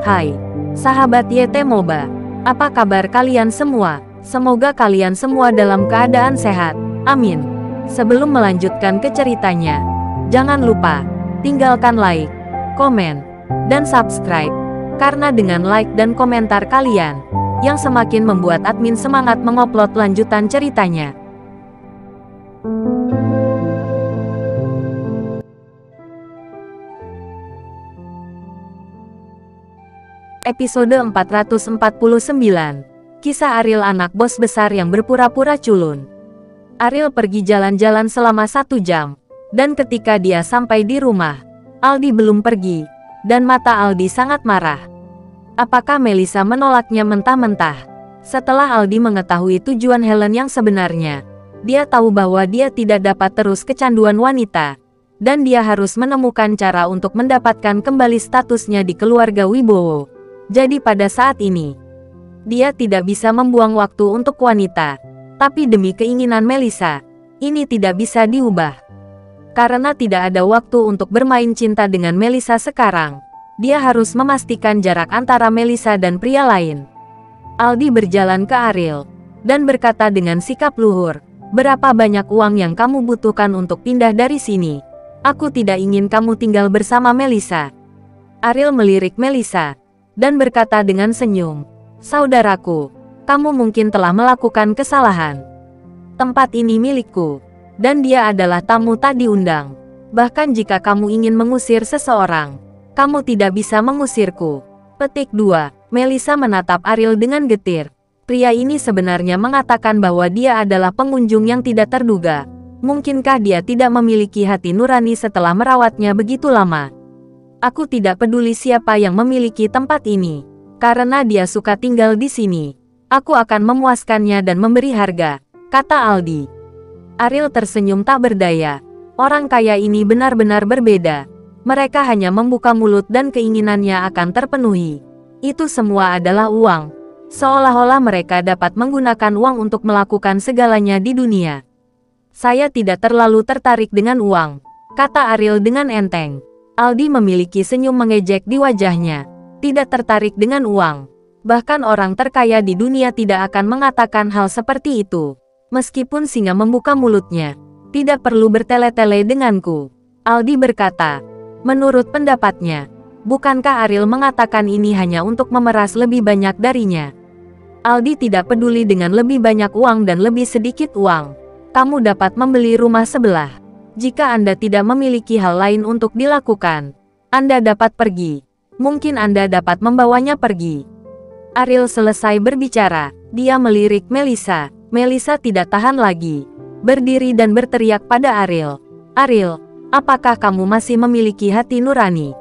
Hai, sahabat YT Moba. Apa kabar kalian semua? Semoga kalian semua dalam keadaan sehat. Amin. Sebelum melanjutkan ke ceritanya, jangan lupa tinggalkan like, komen, dan subscribe. Karena dengan like dan komentar kalian, yang semakin membuat admin semangat mengupload lanjutan ceritanya. Episode 449. Kisah Ariel, anak bos besar yang berpura-pura culun. Ariel pergi jalan-jalan selama 1 jam. Dan ketika dia sampai di rumah, Aldi belum pergi. Dan mata Aldi sangat marah. Apakah Melissa menolaknya mentah-mentah? Setelah Aldi mengetahui tujuan Helen yang sebenarnya, dia tahu bahwa dia tidak dapat terus kecanduan wanita. Dan dia harus menemukan cara untuk mendapatkan kembali statusnya di keluarga Wibowo. Jadi pada saat ini, dia tidak bisa membuang waktu untuk wanita. Tapi demi keinginan Melissa, ini tidak bisa diubah. Karena tidak ada waktu untuk bermain cinta dengan Melissa sekarang, dia harus memastikan jarak antara Melissa dan pria lain. Aldi berjalan ke Ariel, dan berkata dengan sikap luhur, "Berapa banyak uang yang kamu butuhkan untuk pindah dari sini? Aku tidak ingin kamu tinggal bersama Melissa." Ariel melirik Melissa dan berkata dengan senyum, "Saudaraku, kamu mungkin telah melakukan kesalahan. Tempat ini milikku, dan dia adalah tamu tak diundang. Bahkan jika kamu ingin mengusir seseorang, kamu tidak bisa mengusirku." Petik 2. Melissa menatap Ariel dengan getir. Pria ini sebenarnya mengatakan bahwa dia adalah pengunjung yang tidak terduga. Mungkinkah dia tidak memiliki hati nurani setelah merawatnya begitu lama? "Aku tidak peduli siapa yang memiliki tempat ini. Karena dia suka tinggal di sini, aku akan memuaskannya dan memberi harga," kata Aldi. Ariel tersenyum tak berdaya. Orang kaya ini benar-benar berbeda. Mereka hanya membuka mulut dan keinginannya akan terpenuhi. Itu semua adalah uang. Seolah-olah mereka dapat menggunakan uang untuk melakukan segalanya di dunia. "Saya tidak terlalu tertarik dengan uang," kata Ariel dengan enteng. Aldi memiliki senyum mengejek di wajahnya. Tidak tertarik dengan uang. Bahkan orang terkaya di dunia tidak akan mengatakan hal seperti itu. Meskipun singa membuka mulutnya, "Tidak perlu bertele-tele denganku," Aldi berkata. Menurut pendapatnya, bukankah Ariel mengatakan ini hanya untuk memeras lebih banyak darinya? Aldi tidak peduli dengan lebih banyak uang dan lebih sedikit uang. Kamu dapat membeli rumah sebelah. Jika Anda tidak memiliki hal lain untuk dilakukan, Anda dapat pergi. Mungkin Anda dapat membawanya pergi. Ariel selesai berbicara. Dia melirik Melissa. Melissa tidak tahan lagi, berdiri dan berteriak pada Ariel. "Ariel, apakah kamu masih memiliki hati nurani?"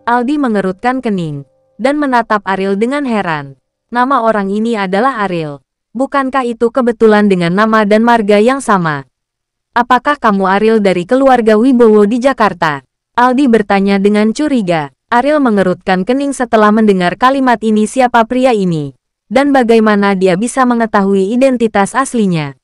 Aldi mengerutkan kening dan menatap Ariel dengan heran. Nama orang ini adalah Ariel. Bukankah itu kebetulan dengan nama dan marga yang sama? "Apakah kamu Ariel dari keluarga Wibowo di Jakarta?" Aldi bertanya dengan curiga. Ariel mengerutkan kening setelah mendengar kalimat ini. Siapa pria ini? Dan bagaimana dia bisa mengetahui identitas aslinya?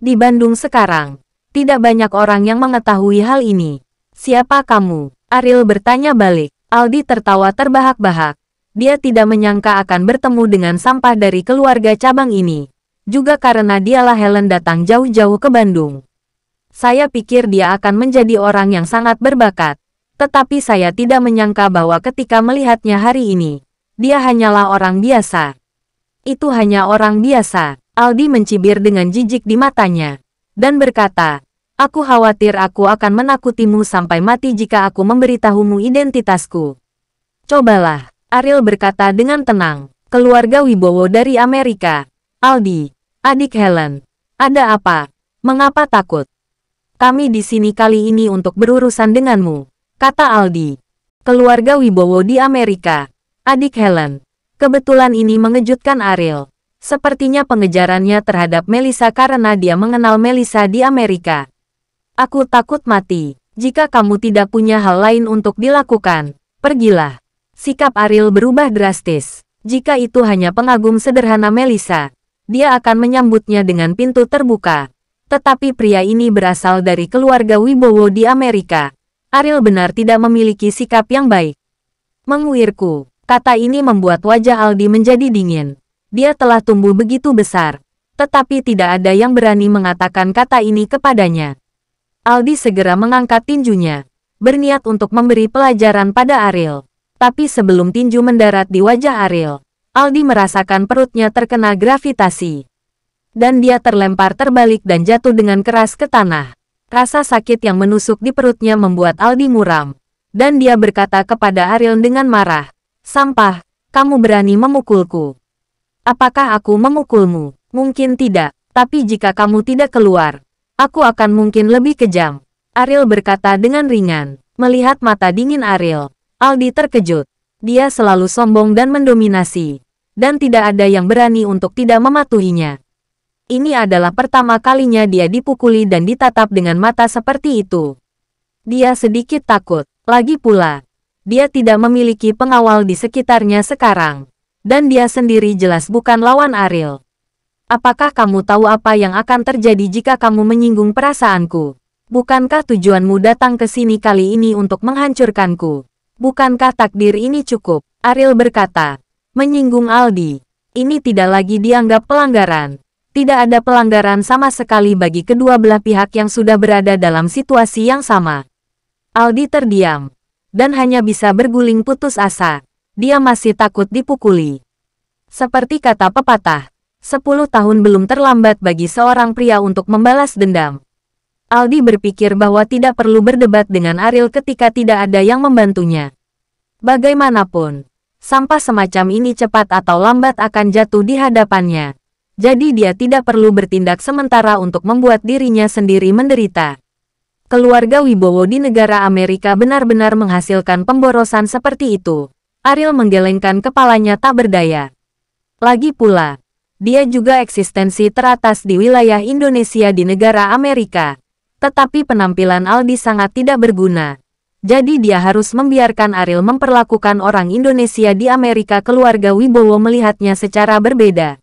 Di Bandung sekarang, tidak banyak orang yang mengetahui hal ini. "Siapa kamu?" Ariel bertanya balik. Aldi tertawa terbahak-bahak. Dia tidak menyangka akan bertemu dengan sampah dari keluarga cabang ini. Juga karena dialah Helen datang jauh-jauh ke Bandung. "Saya pikir dia akan menjadi orang yang sangat berbakat. Tetapi saya tidak menyangka bahwa ketika melihatnya hari ini, dia hanyalah orang biasa." "Itu hanya orang biasa," Aldi mencibir dengan jijik di matanya. Dan berkata, "Aku khawatir aku akan menakutimu sampai mati jika aku memberitahumu identitasku." "Cobalah," Ariel berkata dengan tenang. "Keluarga Wibowo dari Amerika." "Aldi, adik Helen. Ada apa? Mengapa takut?" "Kami di sini kali ini untuk berurusan denganmu," kata Aldi. "Keluarga Wibowo di Amerika. Adik Helen." Kebetulan ini mengejutkan Ariel. Sepertinya pengejarannya terhadap Melissa karena dia mengenal Melissa di Amerika. "Aku takut mati. Jika kamu tidak punya hal lain untuk dilakukan, pergilah." Sikap Ariel berubah drastis. Jika itu hanya pengagum sederhana Melissa, dia akan menyambutnya dengan pintu terbuka. Tetapi pria ini berasal dari keluarga Wibowo di Amerika. Ariel benar tidak memiliki sikap yang baik. "Menguirku," Kata ini membuat wajah Aldi menjadi dingin. Dia telah tumbuh begitu besar, tetapi tidak ada yang berani mengatakan kata ini kepadanya. Aldi segera mengangkat tinjunya, berniat untuk memberi pelajaran pada Ariel. Tapi sebelum tinju mendarat di wajah Ariel, Aldi merasakan perutnya terkena gravitasi. Dan dia terlempar terbalik dan jatuh dengan keras ke tanah. Rasa sakit yang menusuk di perutnya membuat Aldi muram. Dan dia berkata kepada Ariel dengan marah, "Sampah, kamu berani memukulku. Apakah aku memukulmu? Mungkin tidak, tapi jika kamu tidak keluar, aku akan mungkin lebih kejam." Ariel berkata dengan ringan. Melihat mata dingin Ariel, Aldi terkejut. Dia selalu sombong dan mendominasi. Dan tidak ada yang berani untuk tidak mematuhinya. Ini adalah pertama kalinya dia dipukuli dan ditatap dengan mata seperti itu. Dia sedikit takut. Lagi pula, dia tidak memiliki pengawal di sekitarnya sekarang. Dan dia sendiri jelas bukan lawan Ariel. "Apakah kamu tahu apa yang akan terjadi jika kamu menyinggung perasaanku? Bukankah tujuanmu datang ke sini kali ini untuk menghancurkanku? Bukankah takdir ini cukup?" Ariel berkata. Menyinggung Aldi. Ini tidak lagi dianggap pelanggaran. Tidak ada pelanggaran sama sekali bagi kedua belah pihak yang sudah berada dalam situasi yang sama. Aldi terdiam. Dan hanya bisa berguling putus asa. Dia masih takut dipukuli. Seperti kata pepatah, 10 tahun belum terlambat bagi seorang pria untuk membalas dendam. Aldi berpikir bahwa tidak perlu berdebat dengan Ariel ketika tidak ada yang membantunya. Bagaimanapun, sampah semacam ini cepat atau lambat akan jatuh di hadapannya. Jadi dia tidak perlu bertindak sementara untuk membuat dirinya sendiri menderita. Keluarga Wibowo di negara Amerika benar-benar menghasilkan pemborosan seperti itu. Ariel menggelengkan kepalanya tak berdaya. Lagi pula, dia juga eksistensi teratas di wilayah Indonesia di negara Amerika. Tetapi penampilan Aldi sangat tidak berguna. Jadi dia harus membiarkan Ariel memperlakukan orang Indonesia di Amerika. Keluarga Wibowo melihatnya secara berbeda.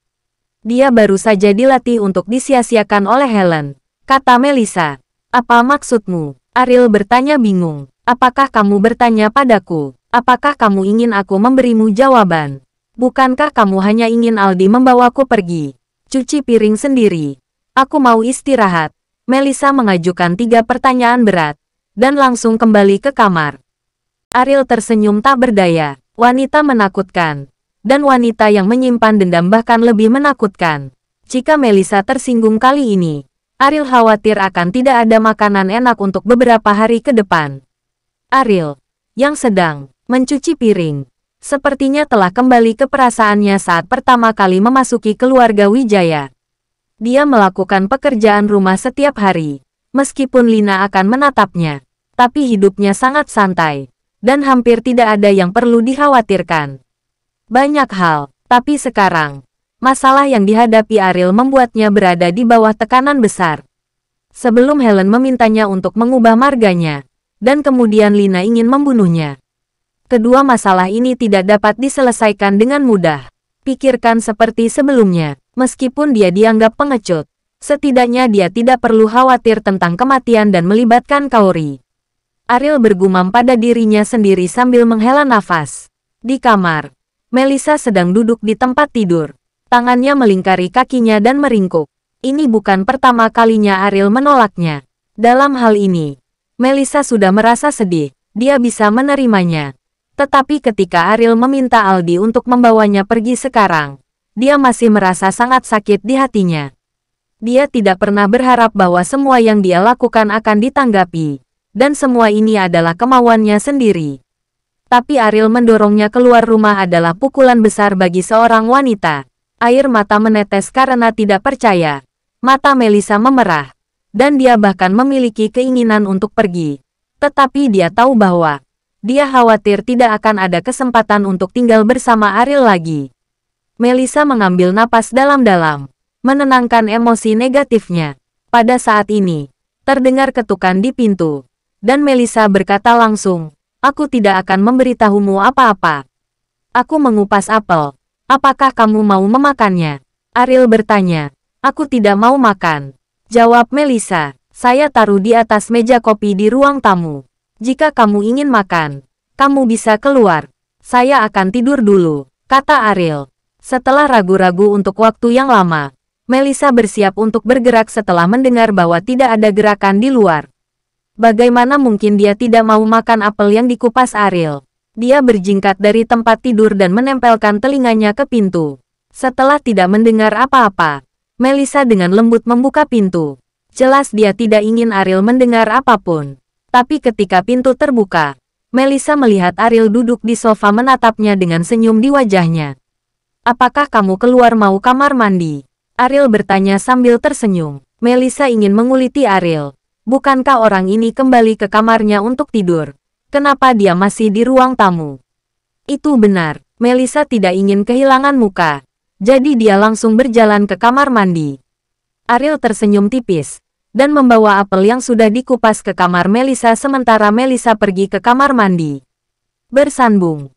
Dia baru saja dilatih untuk disia-siakan oleh Helen, kata Melissa. "Apa maksudmu?" Ariel bertanya bingung. "Apakah kamu bertanya padaku? Apakah kamu ingin aku memberimu jawaban? Bukankah kamu hanya ingin Aldi membawaku pergi? Cuci piring sendiri. Aku mau istirahat." Melissa mengajukan 3 pertanyaan berat, dan langsung kembali ke kamar. Ariel tersenyum tak berdaya. Wanita menakutkan. Dan wanita yang menyimpan dendam bahkan lebih menakutkan. Jika Melissa tersinggung kali ini, Ariel khawatir akan tidak ada makanan enak untuk beberapa hari ke depan. Ariel, yang sedang mencuci piring, sepertinya telah kembali ke perasaannya saat pertama kali memasuki keluarga Wijaya. Dia melakukan pekerjaan rumah setiap hari, meskipun Lina akan menatapnya. Tapi hidupnya sangat santai, dan hampir tidak ada yang perlu dikhawatirkan. Banyak hal, tapi sekarang, masalah yang dihadapi Ariel membuatnya berada di bawah tekanan besar. Sebelum Helen memintanya untuk mengubah marganya, dan kemudian Lina ingin membunuhnya. Kedua masalah ini tidak dapat diselesaikan dengan mudah. Pikirkan seperti sebelumnya, meskipun dia dianggap pengecut, setidaknya dia tidak perlu khawatir tentang kematian dan melibatkan Kaori. Ariel bergumam pada dirinya sendiri sambil menghela nafas. Di kamar, Melissa sedang duduk di tempat tidur. Tangannya melingkari kakinya dan meringkuk. Ini bukan pertama kalinya Ariel menolaknya. Dalam hal ini, Melissa sudah merasa sedih. Dia bisa menerimanya. Tetapi ketika Ariel meminta Aldi untuk membawanya pergi sekarang, dia masih merasa sangat sakit di hatinya. Dia tidak pernah berharap bahwa semua yang dia lakukan akan ditanggapi. Dan semua ini adalah kemauannya sendiri. Tapi Ariel mendorongnya keluar rumah adalah pukulan besar bagi seorang wanita. Air mata menetes karena tidak percaya. Mata Melissa memerah. Dan dia bahkan memiliki keinginan untuk pergi. Tetapi dia tahu bahwa dia khawatir tidak akan ada kesempatan untuk tinggal bersama Ariel lagi. Melissa mengambil napas dalam-dalam, menenangkan emosi negatifnya. Pada saat ini, terdengar ketukan di pintu. Dan Melissa berkata langsung, "Aku tidak akan memberitahumu apa-apa. Aku mengupas apel. Apakah kamu mau memakannya?" Ariel bertanya. "Aku tidak mau makan," jawab Melissa. "Saya taruh di atas meja kopi di ruang tamu. Jika kamu ingin makan, kamu bisa keluar." Saya akan tidur dulu, kata Ariel. Setelah ragu-ragu untuk waktu yang lama, Melissa bersiap untuk bergerak setelah mendengar bahwa tidak ada gerakan di luar. Bagaimana mungkin dia tidak mau makan apel yang dikupas Ariel? Dia berjingkat dari tempat tidur dan menempelkan telinganya ke pintu. Setelah tidak mendengar apa-apa, Melissa dengan lembut membuka pintu. Jelas dia tidak ingin Ariel mendengar apapun. Tapi ketika pintu terbuka, Melissa melihat Ariel duduk di sofa menatapnya dengan senyum di wajahnya. Apakah kamu keluar mau kamar mandi? Ariel bertanya sambil tersenyum. Melissa ingin menguliti Ariel. Bukankah orang ini kembali ke kamarnya untuk tidur? Kenapa dia masih di ruang tamu? Itu benar. Melissa tidak ingin kehilangan muka. Jadi dia langsung berjalan ke kamar mandi. Ariel tersenyum tipis dan membawa apel yang sudah dikupas ke kamar Melissa sementara Melissa pergi ke kamar mandi. Bersambung.